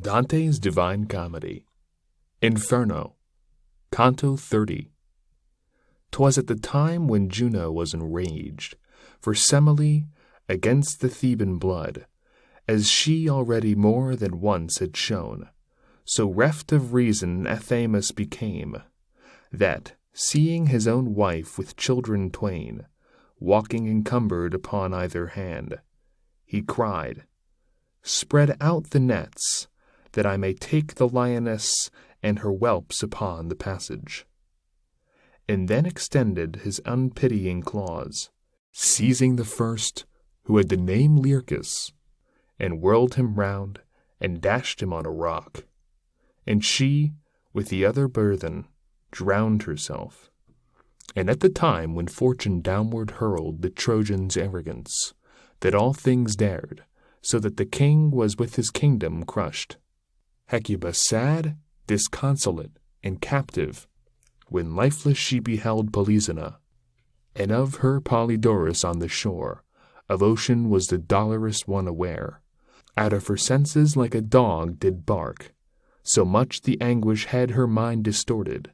Dante's Divine Comedy, Inferno, Canto 30. 'Twas at the time when Juno was enraged for Semele against the Theban blood, as she already more than once had shown. So reft of reason Athamas became, that, seeing his own wife with children twain, walking encumbered upon either hand, he cried, "Spread out the nets, that I may take the lioness and her whelps upon the passage," and then extended his unpitying claws, seizing the first, who had the name Lycurgus, and whirled him round, and dashed him on a rock. And she, with the other burthen, drowned herself. And at the time when fortune downward hurled the Trojans' arrogance, that all things dared, so that the king was with his kingdom crushed, Hecuba sad, disconsolate, and captive, when lifeless she beheld Polysena, and of her Polydorus on the shore of ocean was the dolorous one aware, out of her senses like a dog did bark, so much the anguish had her mind distorted.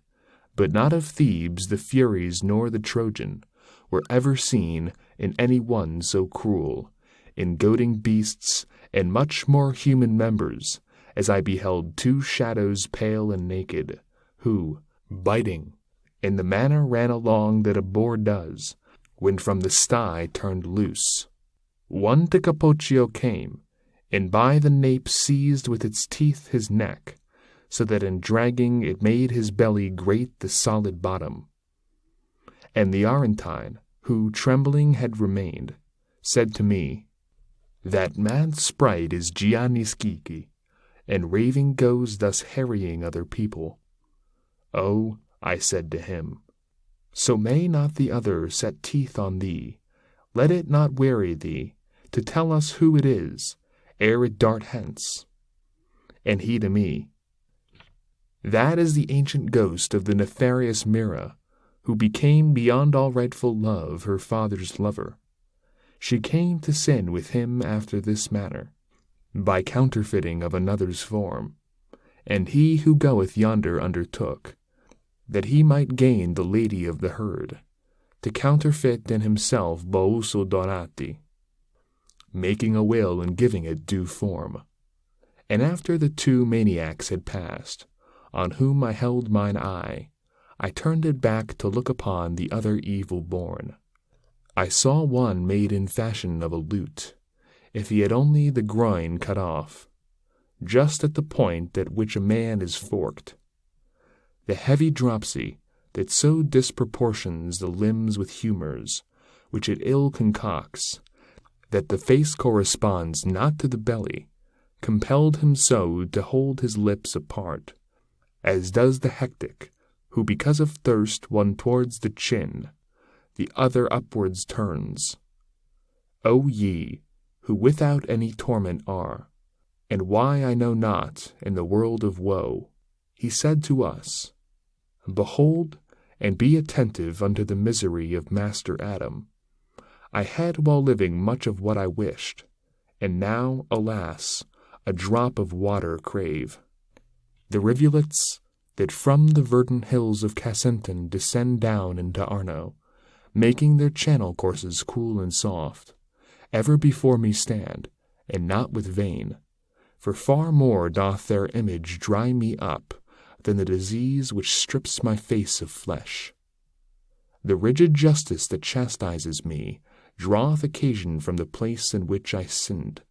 But not of Thebes the Furies nor the Trojan were ever seen in any one so cruel, in goading beasts and much more human members, as I beheld two shadows pale and naked, who, biting, in the manner ran along that a boar does, when from the sty turned loose. One to Capocchio came, and by the nape seized with its teeth his neck, so that in dragging it made his belly grate the solid bottom. And the Arentine, who trembling had remained, said to me, "That mad sprite is Gianni Schicchi, and raving goes thus harrying other people." "Oh," I said to him, "so may not the other set teeth on thee. Let it not weary thee to tell us who it is, ere it dart hence." And he to me, "That is the ancient ghost of the nefarious Myrrha, who became beyond all rightful love her father's lover. She came to sin with him after this manner, by counterfeiting of another's form, and he who goeth yonder undertook, that he might gain the lady of the herd, to counterfeit in himself Bouso Dorati, making a will and giving it due form. And after the two maniacs had passed, on whom I held mine eye, I turned it back to look upon the other evil born. I saw one made in fashion of a lute, if he had only the groin cut off, just at the point at which a man is forked. The heavy dropsy that so disproportions the limbs with humours, which it ill concocts, that the face corresponds not to the belly, compelled him so to hold his lips apart, as does the hectic, who because of thirst one towards the chin, the other upwards turns. O ye, who without any torment are, and why I know not, in the world of woe, he said to us, "Behold, and be attentive unto the misery of Master Adam. I had while living much of what I wished, and now, alas, a drop of water crave. The rivulets that from the verdant hills of Casentan descend down into Arno, making their channel courses cool and soft, ever before me stand, and not with vain, for far more doth their image dry me up than the disease which strips my face of flesh. The rigid justice that chastises me draweth occasion from the place in which I sinned,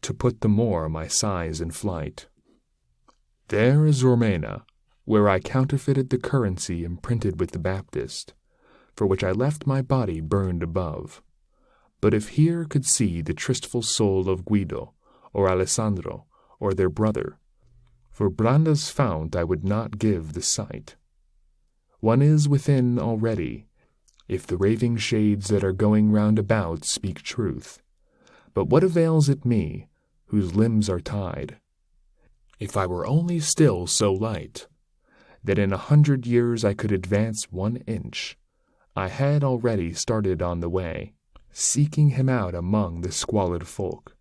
to put the more my sighs in flight. There is Romena, where I counterfeited the currency imprinted with the Baptist, for which I left my body burned above. But if here could see the tristful soul of Guido, or Alessandro, or their brother, for Branda's fount I would not give the sight. One is within already, if the raving shades that are going round about speak truth. But what avails it me, whose limbs are tied? If I were only still so light, that in 100 years I could advance 1 inch, I had already started on the way, seeking him out among the squalid folk.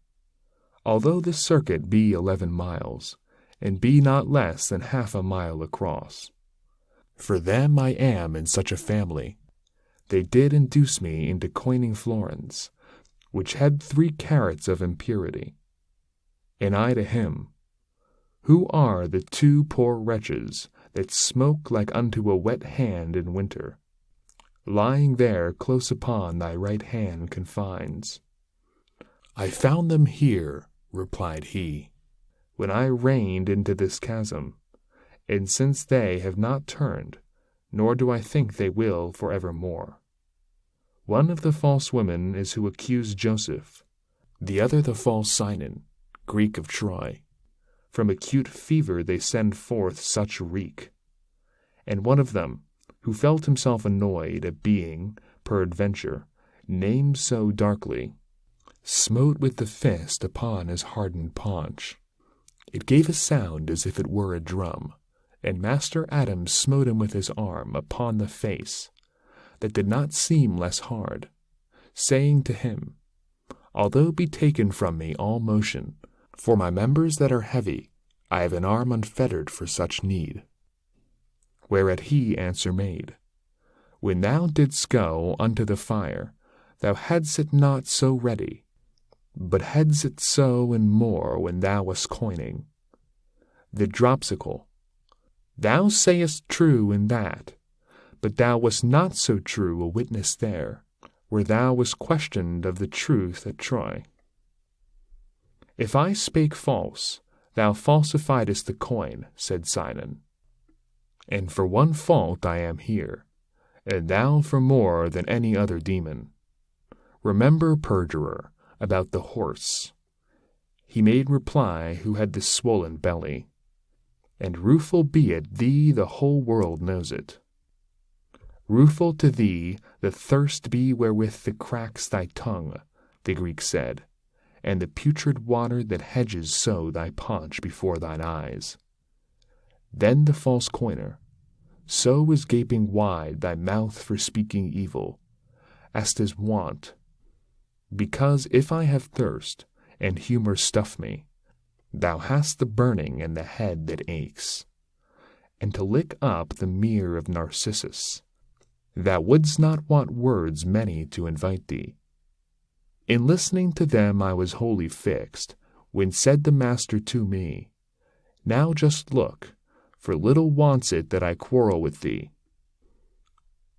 Although this circuit be 11 miles, and be not less than 1/2 mile across. For them I am in such a family. They did induce me into coining florins, which had 3 carats of impurity. And I to him, Who are the 2 poor wretches that smoke like unto a wet hand in winter, lying there close upon thy right hand confines? I found them here, replied he, when I reigned into this chasm, and since they have not turned, nor do I think they will for evermore. One of the false women is who accused Joseph, the other the false Sinon, Greek of Troy. From acute fever they send forth such reek. And one of them, who felt himself annoyed at being, peradventure, named so darkly, smote with the fist upon his hardened paunch. It gave a sound as if it were a drum, and Master Adam smote him with his arm upon the face, that did not seem less hard, saying to him, Although be taken from me all motion, for my members that are heavy, I have an arm unfettered for such need. Whereat he answer made, When thou didst go unto the fire, thou hadst it not so ready, but hadst it so and more when thou wast coining. The dropsicle, Thou sayest true in that, but thou wast not so true a witness there, where thou wast questioned of the truth at Troy. If I spake false, thou falsifiedst the coin, said Sinon. And for one fault I am here, and thou for more than any other demon. Remember, perjurer, about the horse. He made reply who had the swollen belly, and rueful be it thee the whole world knows it. Rueful to thee the thirst be wherewith the cracks thy tongue, the Greek said, and the putrid water that hedges so thy paunch before thine eyes. Then the false coiner, so is gaping wide thy mouth for speaking evil, as 'tis wont, because if I have thirst, and humour stuff me, thou hast the burning and the head that aches. And to lick up the mere of Narcissus, thou wouldst not want words many to invite thee. In listening to them I was wholly fixed, when said the master to me, Now just look, for little wants it that I quarrel with thee.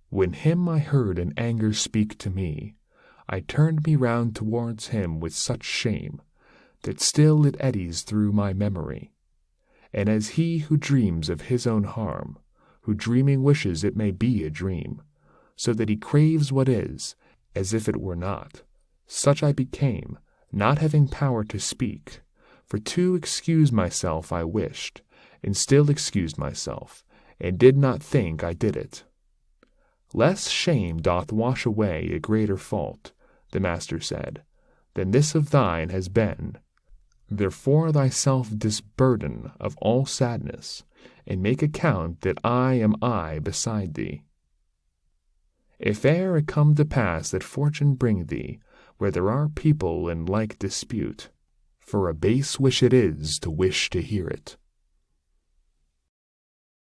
When him I heard in anger speak to me, I turned me round towards him with such shame, that still it eddies through my memory. And as he who dreams of his own harm, who dreaming wishes it may be a dream, so that he craves what is, as if it were not, such I became, not having power to speak, for to excuse myself I wished, and still excused myself, and did not think I did it. Less shame doth wash away a greater fault, the master said, than this of thine has been. Therefore thyself disburden of all sadness, and make account that I am I beside thee. If e'er it come to pass that fortune bring thee where there are people in like dispute, for a base wish it is to wish to hear it.